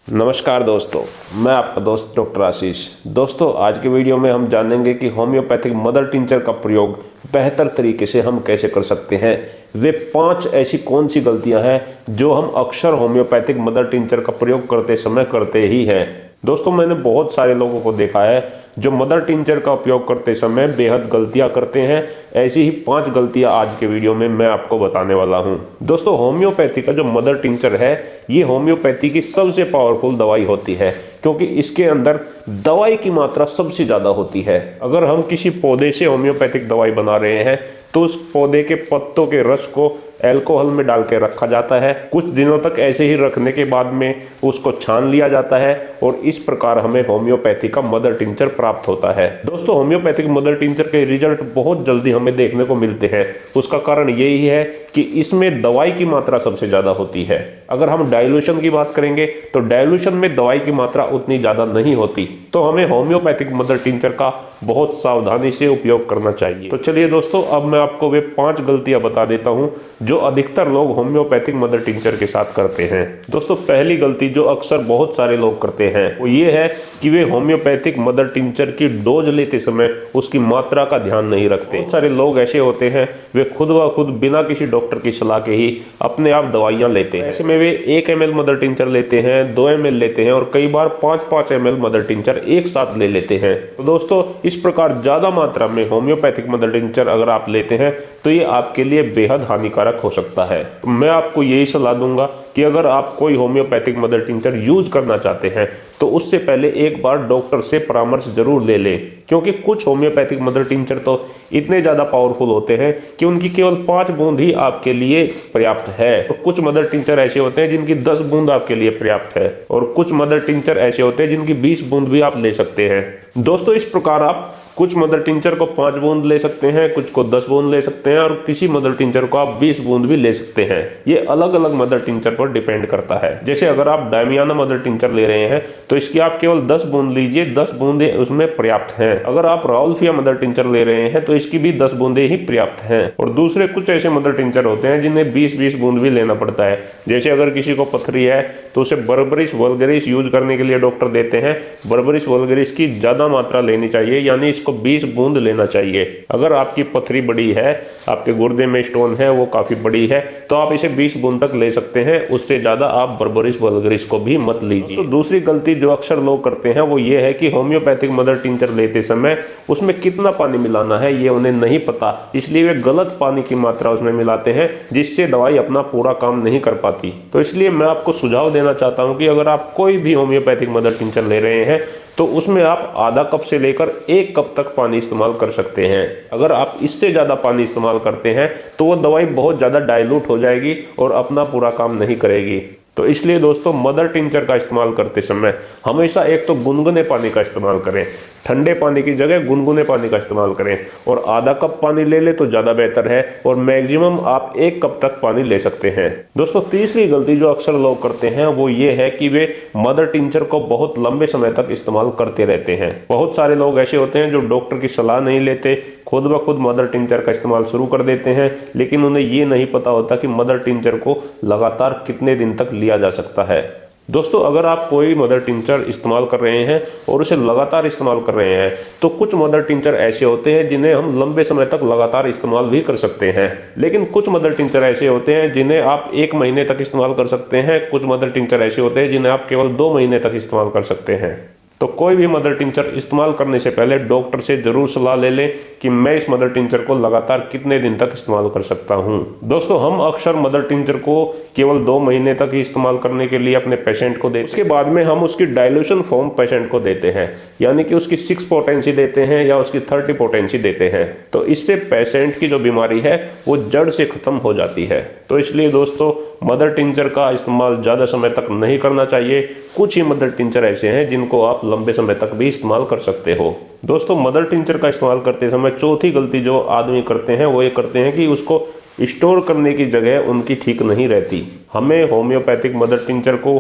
नमस्कार दोस्तों, मैं आपका दोस्त डॉक्टर आशीष। दोस्तों, आज के वीडियो में हम जानेंगे कि होम्योपैथिक मदर टिंचर का प्रयोग बेहतर तरीके से हम कैसे कर सकते हैं। वे 5 ऐसी कौन सी गलतियां हैं जो हम अक्सर होम्योपैथिक मदर टिंचर का प्रयोग करते समय करते ही हैं। दोस्तों, मैंने बहुत सारे लोगों को देखा है जो मदर टिंचर का उपयोग करते समय बेहद गलतियां करते हैं। ऐसी ही 5 गलतियां आज के वीडियो में मैं आपको बताने वाला हूं। दोस्तों, होम्योपैथी का जो मदर टिंचर है, ये होम्योपैथी की सबसे पावरफुल दवाई होती है क्योंकि इसके अंदर दवाई की मात्रा सबसे ज़्यादा होती है। अगर हम किसी पौधे से होम्योपैथिक दवाई बना रहे हैं तो उस पौधे के पत्तों के रस को अल्कोहल में डाल के रखा जाता है। कुछ दिनों तक ऐसे ही रखने के बाद में उसको छान लिया जाता है और इस प्रकार हमें होम्योपैथी का मदर टिंचर प्राप्त होता है। दोस्तों, होम्योपैथिक मदर टिंचर के रिजल्ट बहुत जल्दी हमें देखने को मिलते हैं। उसका कारण यही है कि इसमें दवाई की मात्रा सबसे ज़्यादा होती है। अगर हम डाइल्यूशन की बात करेंगे तो डाइल्यूशन में दवाई की मात्रा उतनी ज़्यादा नहीं होती, तो हमें होम्योपैथिक मदर टिंचर का बहुत सावधानी से उपयोग करना चाहिए। तो चलिए दोस्तों, अब मैं आपको वे 5 गलतियां बता देता हूं जो अधिकतर लोग होम्योपैथिक मदर टिंचर के साथ करते हैं। दोस्तों, पहली गलती जो अक्सर बहुत सारे लोग करते हैं वो ये है कि वे होम्योपैथिक मदर टिंचर की डोज लेते समय उसकी मात्रा का ध्यान नहीं रखते। बहुत सारे लोग ऐसे होते हैं, वे खुद ब खुद बिना किसी डॉक्टर की सलाह के ही अपने आप दवाइयां लेते हैं। ऐसे में वे 1 ml मदर टिंचर लेते हैं, 2 ml लेते हैं और कई बार 5-5 ml मदर टिंचर एक साथ ले लेते हैं। तो दोस्तों, इस प्रकार ज्यादा मात्रा में होम्योपैथिक मदर टिंचर अगर आप लेते हैं तो ये आपके लिए बेहद हानिकारक हो सकता है। मैं आपको यही सलाह दूंगा कि अगर आप कोई होम्योपैथिक मदर टिंचर यूज करना चाहते हैं तो उससे पहले एक बार डॉक्टर से परामर्श जरूर ले लें, क्योंकि कुछ होम्योपैथिक मदर टिंचर तो इतने ज़्यादा पावरफुल होते हैं कि उनकी केवल 5 बूंद ही आपके लिए पर्याप्त है। और कुछ मदर टिंचर ऐसे होते हैं जिनकी 10 बूंद आपके लिए पर्याप्त है और कुछ मदर टिंचर ऐसे होते हैं जिनकी 20 बूंद भी आप ले सकते हैं। दोस्तों, इस प्रकार आप कुछ मदर टिंचर को 5 बूंद ले सकते हैं, कुछ को 10 बूंद ले सकते हैं और किसी मदर टिंचर को आप 20 बूंद भी ले सकते हैं। ये अलग अलग मदर टिंचर पर डिपेंड करता है। जैसे अगर आप डायमियाना मदर टिंचर ले रहे हैं तो इसकी आप केवल 10 बूंद लीजिए, 10 बूंदे उसमें पर्याप्त हैं। अगर आप राउल्फिया मदर टिंचर ले रहे हैं तो इसकी भी 10 बूंदे ही पर्याप्त हैं। और दूसरे कुछ ऐसे मदर टिंचर होते हैं जिन्हें 20-20 बूंद भी लेना पड़ता है। जैसे अगर किसी को पथरी है तो उसे बर्बरिस वल्गरिस यूज करने के लिए डॉक्टर देते हैं। बर्बरिस वल्गरिस की ज्यादा मात्रा लेनी चाहिए, यानी इसको 20 बूंद लेना चाहिए। अगर आपकी पथरी बड़ी है, आपके गुर्दे में स्टोन है, वो काफी बड़ी है, तो आप इसे 20 बूंद तक ले सकते हैं। उससे ज्यादा आप बर्बरिस वल्गरिस को भी मत लीजिए। तो दूसरी गलती जो अक्सर लोग करते हैं वो ये है कि होम्योपैथिक मदर टिंचर लेते समय उसमें कितना पानी मिलाना है ये उन्हें नहीं पता, इसलिए वे गलत पानी की मात्रा उसमें मिलाते हैं जिससे दवाई अपना पूरा काम नहीं कर पाती। तो इसलिए मैं आपको सुझाव देना चाहता हूं कि अगर आप कोई भी होम्योपैथिक मदर टिंचर ले रहे हैं तो उसमें आप आधा कप से लेकर 1 कप तक पानी इस्तेमाल कर सकते हैं। अगर आप इससे ज़्यादा पानी इस्तेमाल करते हैं तो वो दवाई बहुत ज़्यादा डाइल्यूट हो जाएगी और अपना पूरा काम नहीं करेगी। तो इसलिए दोस्तों, मदर टिंचर का इस्तेमाल करते समय हमेशा एक तो गुनगुने पानी का इस्तेमाल करें, ठंडे पानी की जगह गुनगुने पानी का इस्तेमाल करें और आधा कप पानी ले ले तो ज़्यादा बेहतर है और मैक्सिमम आप 1 कप तक पानी ले सकते हैं। दोस्तों, तीसरी गलती जो अक्सर लोग करते हैं वो ये है कि वे मदर टिंचर को बहुत लंबे समय तक इस्तेमाल करते रहते हैं। बहुत सारे लोग ऐसे होते हैं जो डॉक्टर की सलाह नहीं लेते, खुद ब खुद मदर टिंचर का इस्तेमाल शुरू कर देते हैं, लेकिन उन्हें ये नहीं पता होता कि मदर टिंचर को लगातार कितने दिन तक लिया जा सकता है। दोस्तों, अगर आप कोई मदर टिंचर इस्तेमाल कर रहे हैं और उसे लगातार इस्तेमाल कर रहे हैं तो कुछ मदर टिंचर ऐसे होते हैं जिन्हें हम लंबे समय तक लगातार इस्तेमाल भी कर सकते हैं, लेकिन कुछ मदर टिंचर ऐसे होते हैं जिन्हें आप 1 महीने तक इस्तेमाल कर सकते हैं। कुछ मदर टिंचर ऐसे होते हैं जिन्हें आप केवल 2 महीने तक इस्तेमाल कर सकते हैं। तो कोई भी मदर टिंचर इस्तेमाल करने से पहले डॉक्टर से जरूर सलाह ले लें कि मैं इस मदर टिंचर को लगातार कितने दिन तक इस्तेमाल कर सकता हूं। दोस्तों, हम अक्सर मदर टिंचर को केवल 2 महीने तक ही इस्तेमाल करने के लिए अपने पेशेंट को देते हैं। उसके बाद में हम उसकी डाइल्यूशन फॉर्म पेशेंट को देते हैं, यानी कि उसकी 6 पोटेंसी देते हैं या उसकी 30 पोटेंसी देते हैं। तो इससे पेशेंट की जो बीमारी है वो जड़ से खत्म हो जाती है। तो इसलिए दोस्तों, मदर टिंचर का इस्तेमाल ज़्यादा समय तक नहीं करना चाहिए। कुछ ही मदर टिंचर ऐसे हैं जिनको आप लंबे समय तक भी इस्तेमाल कर सकते हो। दोस्तों, मदर टिंचर का इस्तेमाल करते समय चौथी गलती जो आदमी करते हैं वो ये करते हैं कि उसको स्टोर करने की जगह उनकी ठीक नहीं रहती। हमें होम्योपैथिक मदर टिंचर को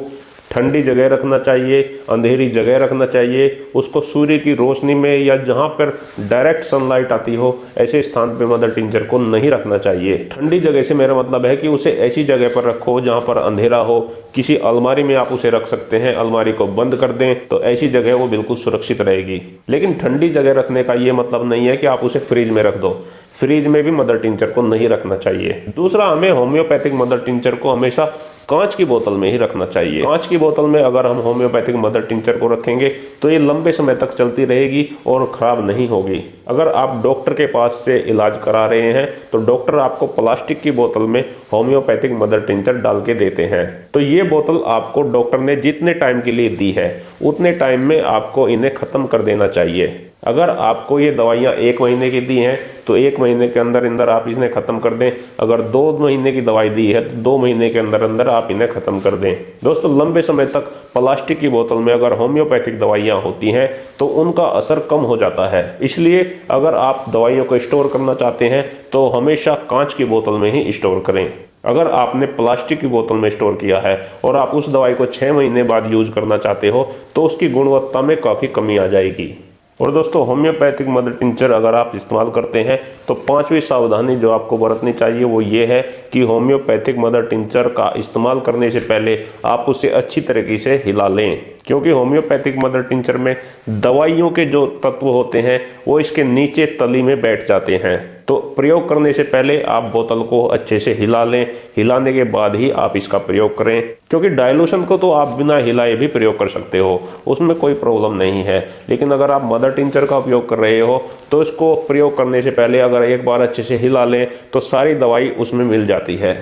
ठंडी जगह रखना चाहिए, अंधेरी जगह रखना चाहिए, उसको सूर्य की रोशनी में या जहाँ पर डायरेक्ट सनलाइट आती हो ऐसे स्थान पे मदर टिंचर को नहीं रखना चाहिए। ठंडी जगह से मेरा मतलब है कि उसे ऐसी जगह पर रखो जहाँ पर अंधेरा हो। किसी अलमारी में आप उसे रख सकते हैं, अलमारी को बंद कर दें तो ऐसी जगह वो बिल्कुल सुरक्षित रहेगी। लेकिन ठंडी जगह रखने का ये मतलब नहीं है कि आप उसे फ्रिज में रख दो। फ्रिज में भी मदर टिंचर को नहीं रखना चाहिए। दूसरा, हमें होम्योपैथिक मदर टिंचर को हमेशा कांच की बोतल में ही रखना चाहिए। कांच की बोतल में अगर हम होम्योपैथिक मदर टिंचर को रखेंगे तो ये लंबे समय तक चलती रहेगी और खराब नहीं होगी। अगर आप डॉक्टर के पास से इलाज करा रहे हैं तो डॉक्टर आपको प्लास्टिक की बोतल में होम्योपैथिक मदर टिंचर डाल के देते हैं। तो ये बोतल आपको डॉक्टर ने जितने टाइम के लिए दी है उतने टाइम में आपको इन्हें खत्म कर देना चाहिए। अगर आपको ये दवाइयाँ 1 महीने की दी हैं तो 1 महीने के अंदर अंदर आप इन्हें ख़त्म कर दें। अगर 2 महीने की दवाई दी है तो 2 महीने के अंदर अंदर आप इन्हें ख़त्म कर दें। दोस्तों, लंबे समय तक प्लास्टिक की बोतल में अगर होम्योपैथिक दवाइयाँ होती हैं तो उनका असर कम हो जाता है। इसलिए अगर आप दवाइयों को स्टोर करना चाहते हैं तो हमेशा कांच की बोतल में ही स्टोर करें। अगर आपने प्लास्टिक की बोतल में स्टोर किया है और आप उस दवाई को 6 महीने बाद यूज करना चाहते हो तो उसकी गुणवत्ता में काफ़ी कमी आ जाएगी। और दोस्तों, होम्योपैथिक मदर टिंचर अगर आप इस्तेमाल करते हैं तो 5वीं सावधानी जो आपको बरतनी चाहिए वो ये है कि होम्योपैथिक मदर टिंचर का इस्तेमाल करने से पहले आप उसे अच्छी तरीके से हिला लें, क्योंकि होम्योपैथिक मदर टिंचर में दवाइयों के जो तत्व होते हैं वो इसके नीचे तली में बैठ जाते हैं। तो प्रयोग करने से पहले आप बोतल को अच्छे से हिला लें। हिलाने के बाद ही आप इसका प्रयोग करें, क्योंकि डाइल्यूशन को तो आप बिना हिलाए भी प्रयोग कर सकते हो, उसमें कोई प्रॉब्लम नहीं है। लेकिन अगर आप मदर टिंचर का उपयोग कर रहे हो तो इसको प्रयोग करने से पहले अगर एक बार अच्छे से हिला लें तो सारी दवाई उसमें मिल जाती है।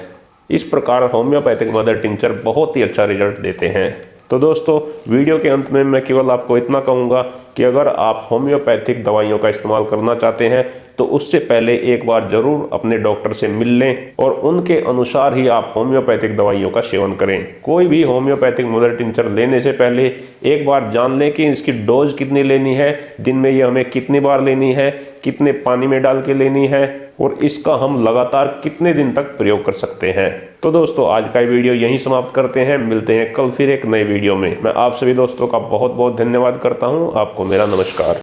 इस प्रकार होम्योपैथिक मदर टिंचर बहुत ही अच्छा रिजल्ट देते हैं। तो दोस्तों, वीडियो के अंत में मैं केवल आपको इतना कहूँगा कि अगर आप होम्योपैथिक दवाइयों का इस्तेमाल करना चाहते हैं तो उससे पहले एक बार जरूर अपने डॉक्टर से मिल लें और उनके अनुसार ही आप होम्योपैथिक दवाइयों का सेवन करें। कोई भी होम्योपैथिक मदर टिंचर लेने से पहले एक बार जान लें कि इसकी डोज कितनी लेनी है, दिन में ये हमें कितनी बार लेनी है, कितने पानी में डाल के लेनी है और इसका हम लगातार कितने दिन तक प्रयोग कर सकते हैं। तो दोस्तों, आज का वीडियो यहीं समाप्त करते हैं। मिलते हैं कल फिर एक नए वीडियो में। मैं आप सभी दोस्तों का बहुत बहुत धन्यवाद करता हूँ। आपको मेरा नमस्कार।